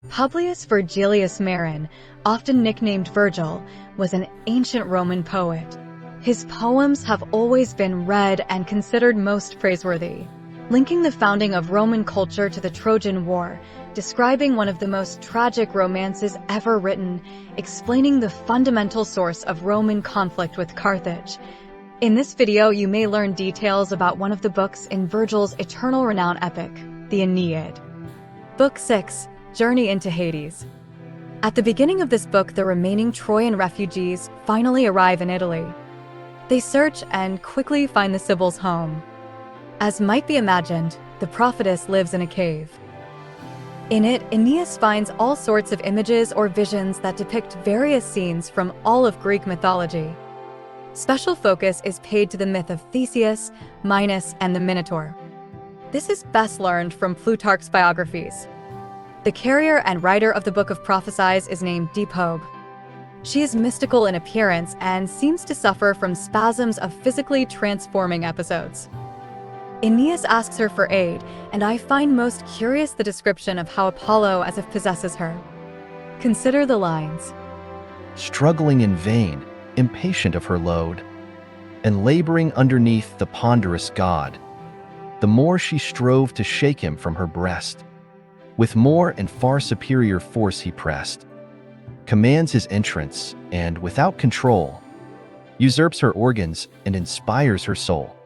Publius Virgilius Marin, often nicknamed Virgil, was an ancient Roman poet. His poems have always been read and considered most praiseworthy, linking the founding of Roman culture to the Trojan War, describing one of the most tragic romances ever written, explaining the fundamental source of Roman conflict with Carthage. In this video, you may learn details about one of the books in Virgil's eternal renown epic, the Aeneid. Book 6, Journey into Hades. At the beginning of this book, the remaining Trojan refugees finally arrive in Italy. They search and quickly find the Sibyl's home. As might be imagined, the prophetess lives in a cave. In it, Aeneas finds all sorts of images or visions that depict various scenes from all of Greek mythology. Special focus is paid to the myth of Theseus, Minos, and the Minotaur. This is best learned from Plutarch's biographies. The carrier and writer of the Book of Prophecies is named Dipobe. She is mystical in appearance and seems to suffer from spasms of physically transforming episodes. Aeneas asks her for aid, and I find most curious the description of how Apollo as if possesses her. Consider the lines. Struggling in vain, impatient of her load, and laboring underneath the ponderous god, the more she strove to shake him from her breast. With more and far superior force he pressed, commands his entrance, and without control, usurps her organs and inspires her soul.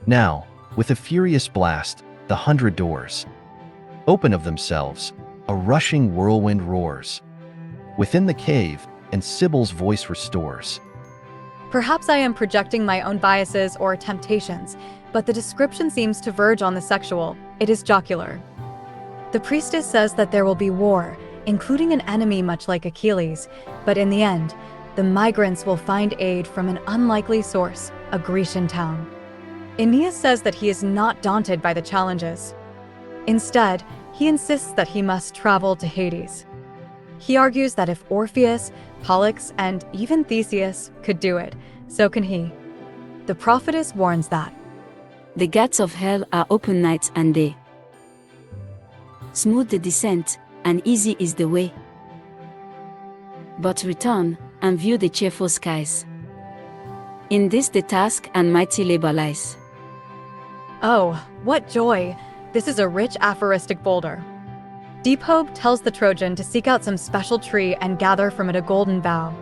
Now, with a furious blast, the 100 doors open of themselves, a rushing whirlwind roars within the cave, and Sibyl's voice restores. Perhaps I am projecting my own biases or temptations, but the description seems to verge on the sexual. It is jocular. The priestess says that there will be war, including an enemy much like Achilles, but in the end, the migrants will find aid from an unlikely source, a Grecian town. Aeneas says that he is not daunted by the challenges. Instead, he insists that he must travel to Hades. He argues that if Orpheus, Pollux, and even Theseus could do it, so can he. The prophetess warns that the gates of hell are open night and day. Smooth the descent, and easy is the way. But return, and view the cheerful skies. In this the task and mighty labor lies. Oh, what joy! This is a rich aphoristic boulder. Dipobe tells the Trojan to seek out some special tree and gather from it a golden bough.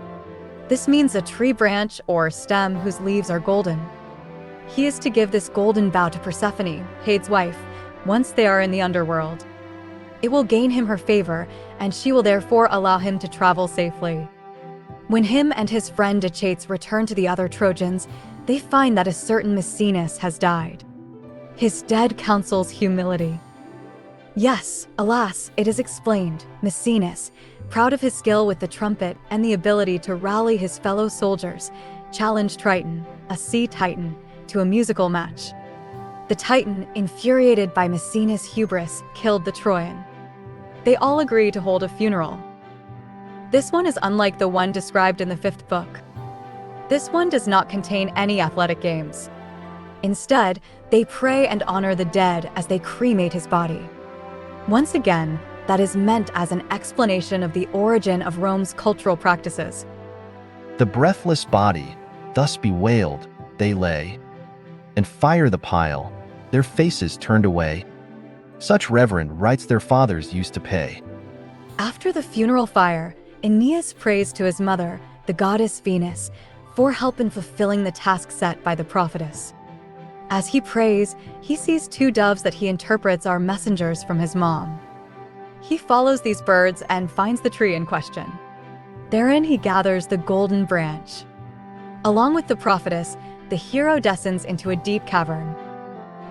This means a tree branch or stem whose leaves are golden. He is to give this golden bough to Persephone, Hades' wife, once they are in the underworld. It will gain him her favor, and she will therefore allow him to travel safely. When him and his friend Achates return to the other Trojans, they find that a certain Maecenas has died. His dead counsels humility. Yes, alas, it is explained, Maecenas, proud of his skill with the trumpet and the ability to rally his fellow soldiers, challenged Triton, a sea titan, to a musical match. The Titan, infuriated by Maecenas' hubris, killed the Trojan. They all agree to hold a funeral. This one is unlike the one described in the 5th book. This one does not contain any athletic games. Instead, they pray and honor the dead as they cremate his body. Once again, that is meant as an explanation of the origin of Rome's cultural practices. The breathless body, thus bewailed, they lay, and fire the pile, their faces turned away. Such reverend rites their fathers used to pay. After the funeral fire, Aeneas prays to his mother, the goddess Venus, for help in fulfilling the task set by the prophetess. As he prays, he sees 2 doves that he interprets are messengers from his mom. He follows these birds and finds the tree in question. Therein he gathers the golden branch. Along with the prophetess, the hero descends into a deep cavern.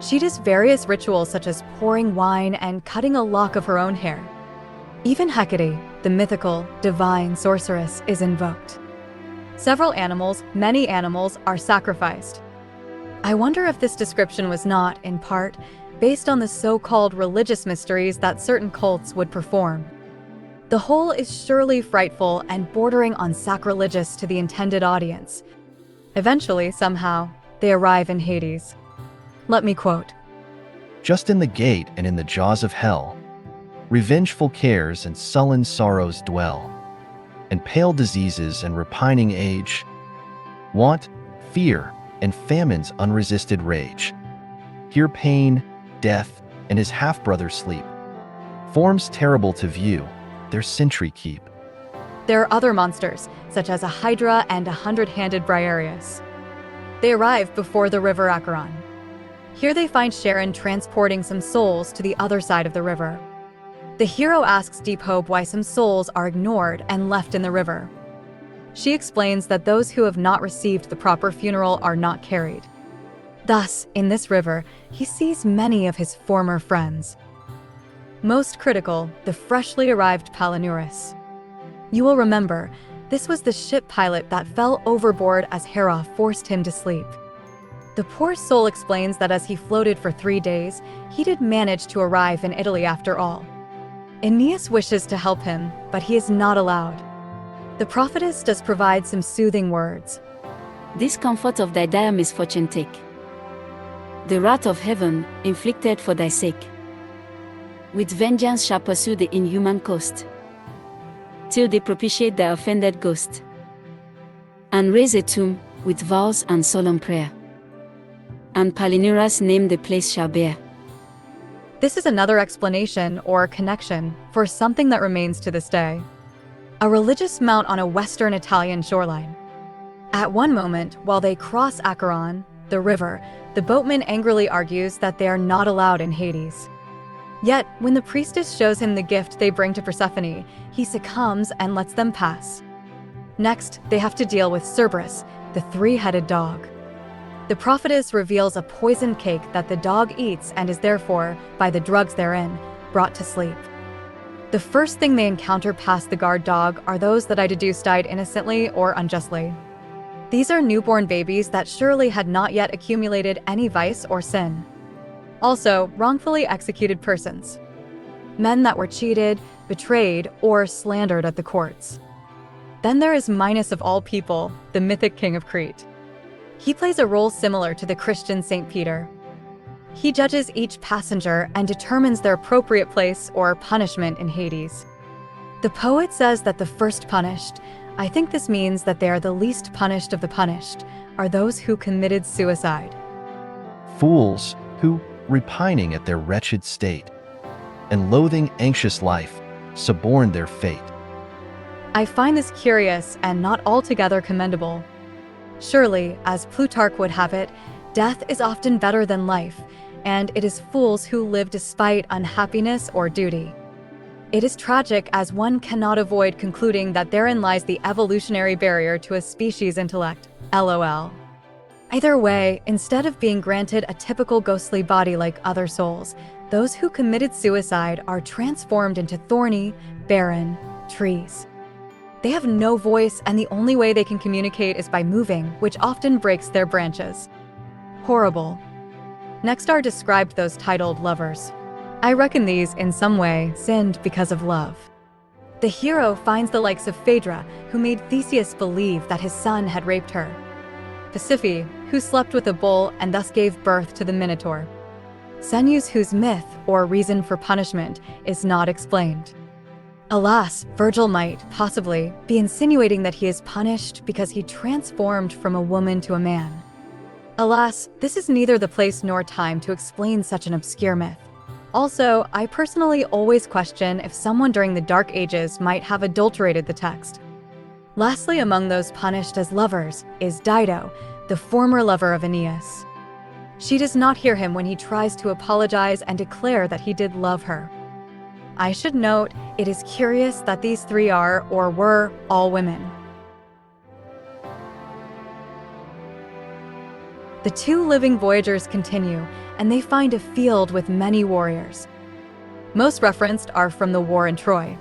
She does various rituals such as pouring wine and cutting a lock of her own hair. Even Hecate, the mythical, divine sorceress, is invoked. Several animals, many animals, are sacrificed. I wonder if this description was not, in part, based on the so-called religious mysteries that certain cults would perform. The whole is surely frightful and bordering on sacrilegious to the intended audience. Eventually, somehow, they arrive in Hades. Let me quote. Just in the gate and in the jaws of hell, Revengeful cares and sullen sorrows dwell, and pale diseases and repining age, want, fear, and famine's unresisted rage. Here pain, death, and his half-brother sleep. Forms terrible to view, their sentry keep. There are other monsters, such as a hydra and a 100-handed Briareus. They arrive before the river Acheron. Here they find Charon transporting some souls to the other side of the river. The hero asks Deep Hope why some souls are ignored and left in the river. She explains that those who have not received the proper funeral are not carried. Thus, in this river, he sees many of his former friends. Most critical, the freshly arrived Palinurus. You will remember, this was the ship pilot that fell overboard as Hera forced him to sleep. The poor soul explains that as he floated for 3 days, he did manage to arrive in Italy after all. Aeneas wishes to help him, but he is not allowed. The prophetess does provide some soothing words. This comfort of thy dire misfortune take. The wrath of heaven, inflicted for thy sake. With vengeance shall pursue the inhuman coast, till they propitiate thy offended ghost, and raise a tomb with vows and solemn prayer. And Palinurus name the place shall bear. This is another explanation or connection for something that remains to this day. A religious mount on a western Italian shoreline. At one moment, while they cross Acheron, the river, the boatman angrily argues that they are not allowed in Hades. Yet, when the priestess shows him the gift they bring to Persephone, he succumbs and lets them pass. Next, they have to deal with Cerberus, the 3-headed dog. The prophetess reveals a poisoned cake that the dog eats and is therefore, by the drugs therein, brought to sleep. The first thing they encounter past the guard dog are those that I deduce died innocently or unjustly. These are newborn babies that surely had not yet accumulated any vice or sin. Also, wrongfully executed persons. Men that were cheated, betrayed, or slandered at the courts. Then there is Minos of all people, the mythic king of Crete. He plays a role similar to the Christian Saint Peter. He judges each passenger and determines their appropriate place or punishment in Hades. The poet says that the first punished, I think this means that they are the least punished of the punished, are those who committed suicide. Fools who, repining at their wretched state, and loathing anxious life, suborn their fate. I find this curious and not altogether commendable. Surely, as Plutarch would have it, death is often better than life, and it is fools who live despite unhappiness or duty. It is tragic as one cannot avoid concluding that therein lies the evolutionary barrier to a species' intellect. LOL. Either way, instead of being granted a typical ghostly body like other souls, those who committed suicide are transformed into thorny, barren trees. They have no voice, and the only way they can communicate is by moving, which often breaks their branches. Horrible. Next are described those titled lovers. I reckon these, in some way, sinned because of love. The hero finds the likes of Phaedra, who made Theseus believe that his son had raped her. Pasiphae, who slept with a bull and thus gave birth to the Minotaur. Ceneus, whose myth, or reason for punishment, is not explained. Alas, Virgil might, possibly, be insinuating that he is punished because he transformed from a woman to a man. Alas, this is neither the place nor time to explain such an obscure myth. Also, I personally always question if someone during the Dark Ages might have adulterated the text. Lastly, among those punished as lovers, is Dido, the former lover of Aeneas. She does not hear him when he tries to apologize and declare that he did love her. I should note, it is curious that these 3 are, or were, all women. The 2 living voyagers continue, and they find a field with many warriors. Most referenced are from the war in Troy.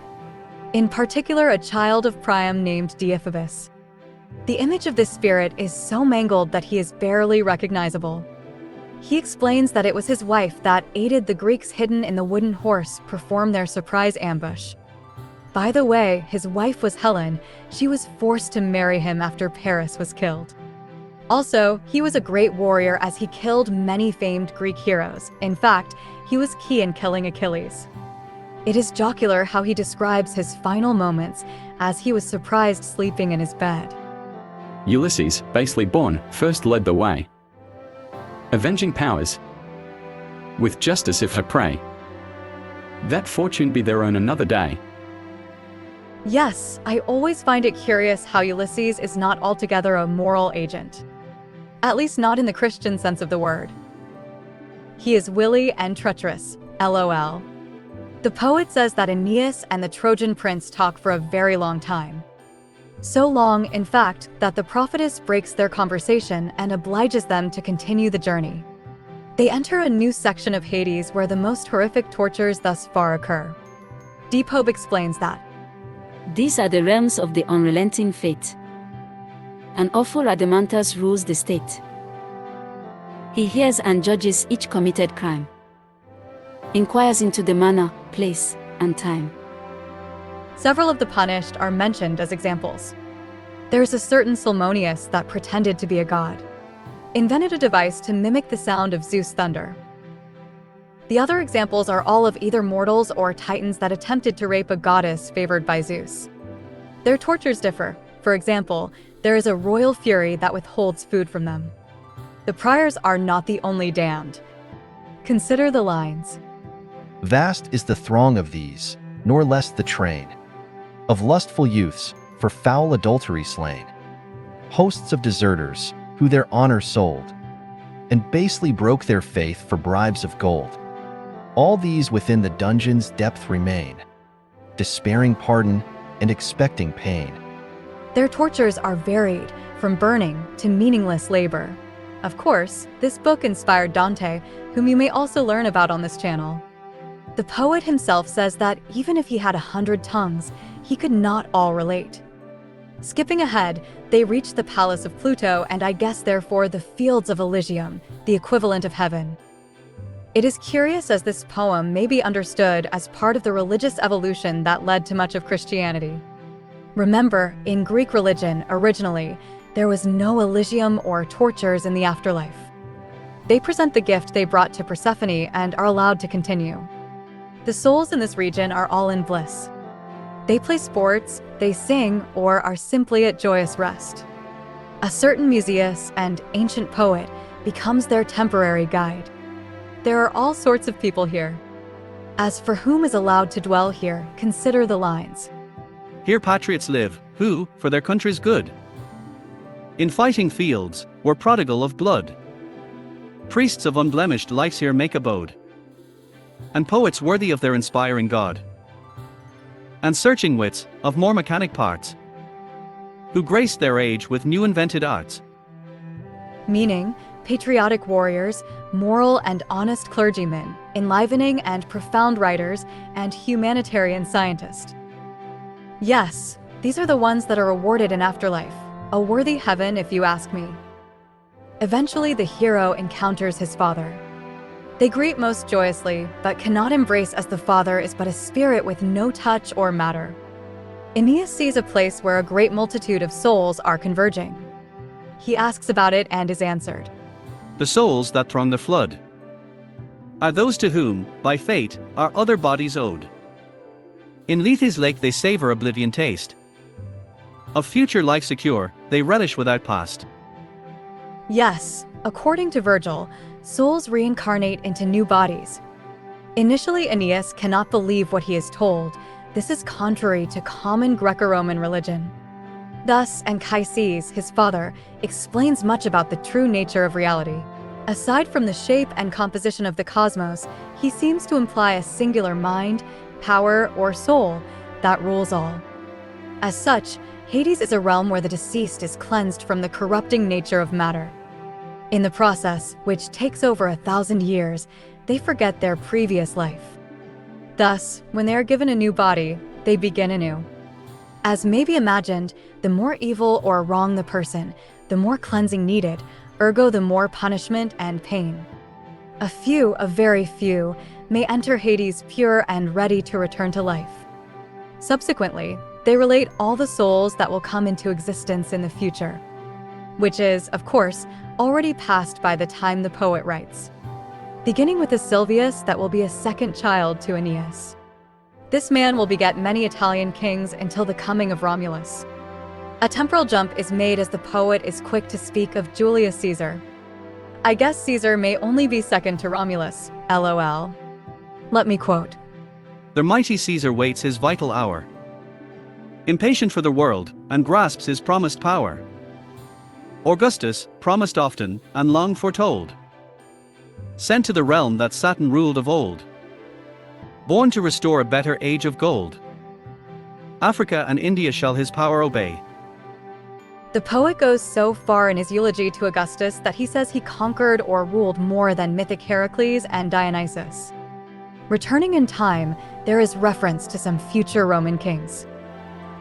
In particular, a child of Priam named Deiphobus. The image of this spirit is so mangled that he is barely recognizable. He explains that it was his wife that aided the Greeks hidden in the wooden horse perform their surprise ambush. By the way, his wife was Helen. She was forced to marry him after Paris was killed. Also, he was a great warrior as he killed many famed Greek heroes. In fact, he was key in killing Achilles. It is jocular how he describes his final moments as he was surprised sleeping in his bed. Ulysses, basely born, first led the way, avenging powers, with justice if her prey, that fortune be their own another day. Yes, I always find it curious how Ulysses is not altogether a moral agent. At least not in the Christian sense of the word. He is wily and treacherous, LOL. The poet says that Aeneas and the Trojan prince talk for a very long time. So long, in fact, that the prophetess breaks their conversation and obliges them to continue the journey. They enter a new section of Hades where the most horrific tortures thus far occur. Deep explains that These are the realms of the unrelenting fate. An awful Adamantus rules the state. He hears and judges each committed crime, inquires into the manner, place, and time. several of the punished are mentioned as examples. There's a certain Salmoneus that pretended to be a god, invented a device to mimic the sound of Zeus' thunder. The other examples are all of either mortals or titans that attempted to rape a goddess favored by Zeus. Their tortures differ. For example, there is a royal fury that withholds food from them. The priors are not the only damned. Consider the lines. Vast is the throng of these, nor less the train of lustful youths, for foul adultery slain, hosts of deserters, who their honor sold, and basely broke their faith for bribes of gold. All these within the dungeon's depth remain, despairing pardon and expecting pain. Their tortures are varied, from burning to meaningless labor. Of course, this book inspired Dante, whom you may also learn about on this channel. The poet himself says that even if he had 100 tongues, he could not all relate. Skipping ahead, they reach the palace of Pluto and I guess therefore the fields of Elysium, the equivalent of heaven. It is curious as this poem may be understood as part of the religious evolution that led to much of Christianity. Remember, in Greek religion, originally, there was no Elysium or tortures in the afterlife. They present the gift they brought to Persephone and are allowed to continue. The souls in this region are all in bliss. They play sports, they sing, or are simply at joyous rest. A certain Musaeus and ancient poet becomes their temporary guide. There are all sorts of people here. As for whom is allowed to dwell here, consider the lines. Here patriots live, who, for their country's good, in fighting fields, were prodigal of blood. Priests of unblemished lives here make abode, and poets worthy of their inspiring God, and searching wits, of more mechanic parts, who grace their age with new invented arts. Meaning, patriotic warriors, moral and honest clergymen, enlivening and profound writers, and humanitarian scientists. Yes, these are the ones that are awarded in afterlife. A worthy heaven, if you ask me. Eventually, the hero encounters his father. They greet most joyously, but cannot embrace as the father is but a spirit with no touch or matter. Aeneas sees a place where a great multitude of souls are converging. He asks about it and is answered. The souls that throng the flood are those to whom, by fate, our other bodies owed. In Lethe's lake they savor oblivion taste. Of future life secure, they relish without past. Yes, according to Virgil, souls reincarnate into new bodies. Initially, Aeneas cannot believe what he is told. This is contrary to common Greco-Roman religion. Thus, Anchises, his father, explains much about the true nature of reality. Aside from the shape and composition of the cosmos, he seems to imply a singular mind, power, or soul that rules all. As such, Hades is a realm where the deceased is cleansed from the corrupting nature of matter. In the process, which takes over 1,000 years, they forget their previous life. Thus, when they are given a new body, they begin anew. As may be imagined, the more evil or wrong the person, the more cleansing needed, ergo the more punishment and pain. A few, a very few, may enter Hades pure and ready to return to life. Subsequently, they relate all the souls that will come into existence in the future, which is, of course, already passed by the time the poet writes. Beginning with a Sylvius that will be a second child to Aeneas. This man will beget many Italian kings until the coming of Romulus. A temporal jump is made as the poet is quick to speak of Julius Caesar. I guess Caesar may only be second to Romulus, LOL. Let me quote. The mighty Caesar waits his vital hour, impatient for the world, and grasps his promised power. Augustus, promised often, and long foretold, sent to the realm that Saturn ruled of old, born to restore a better age of gold. Africa and India shall his power obey. The poet goes so far in his eulogy to Augustus that he says he conquered or ruled more than mythic Heracles and Dionysus. Returning in time, there is reference to some future Roman kings.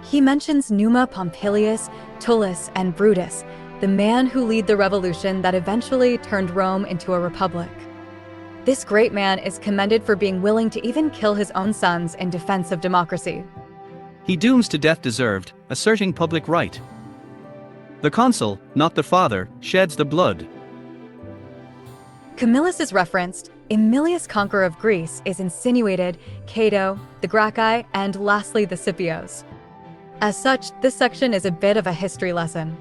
He mentions Numa Pompilius, Tullus, and Brutus, the man who led the revolution that eventually turned Rome into a republic. This great man is commended for being willing to even kill his own sons in defense of democracy. He dooms to death deserved, asserting public right. The consul, not the father, sheds the blood. Camillus is referenced, Emilius conqueror of Greece is insinuated, Cato, the Gracchi, and lastly the Scipios. As such, this section is a bit of a history lesson.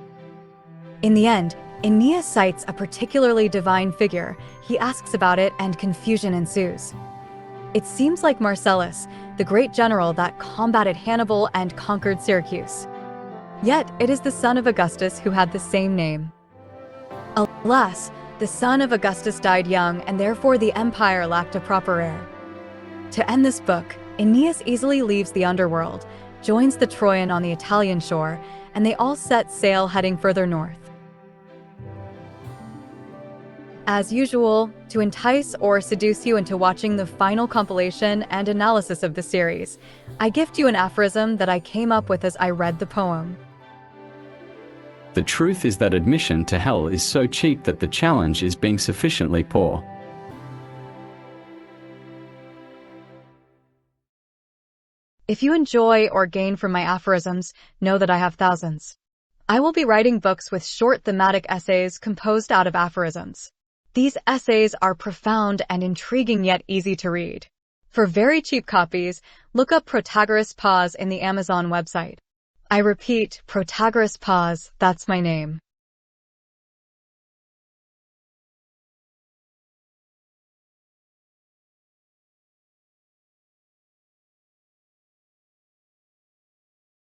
In the end, Aeneas cites a particularly divine figure. He asks about it and confusion ensues. It seems like Marcellus, the great general that combated Hannibal and conquered Syracuse. Yet, it is the son of Augustus who had the same name. Alas, the son of Augustus died young and therefore the empire lacked a proper heir. To end this book, Aeneas easily leaves the underworld, joins the Trojan on the Italian shore, and they all set sail heading further north. As usual, to entice or seduce you into watching the final compilation and analysis of the series, I gift you an aphorism that I came up with as I read the poem. The truth is that admission to hell is so cheap that the challenge is being sufficiently poor. If you enjoy or gain from my aphorisms, know that I have thousands. I will be writing books with short thematic essays composed out of aphorisms. These essays are profound and intriguing yet easy to read. For very cheap copies, look up Protagoras Pause in the Amazon website. I repeat, Protagoras Pause, that's my name.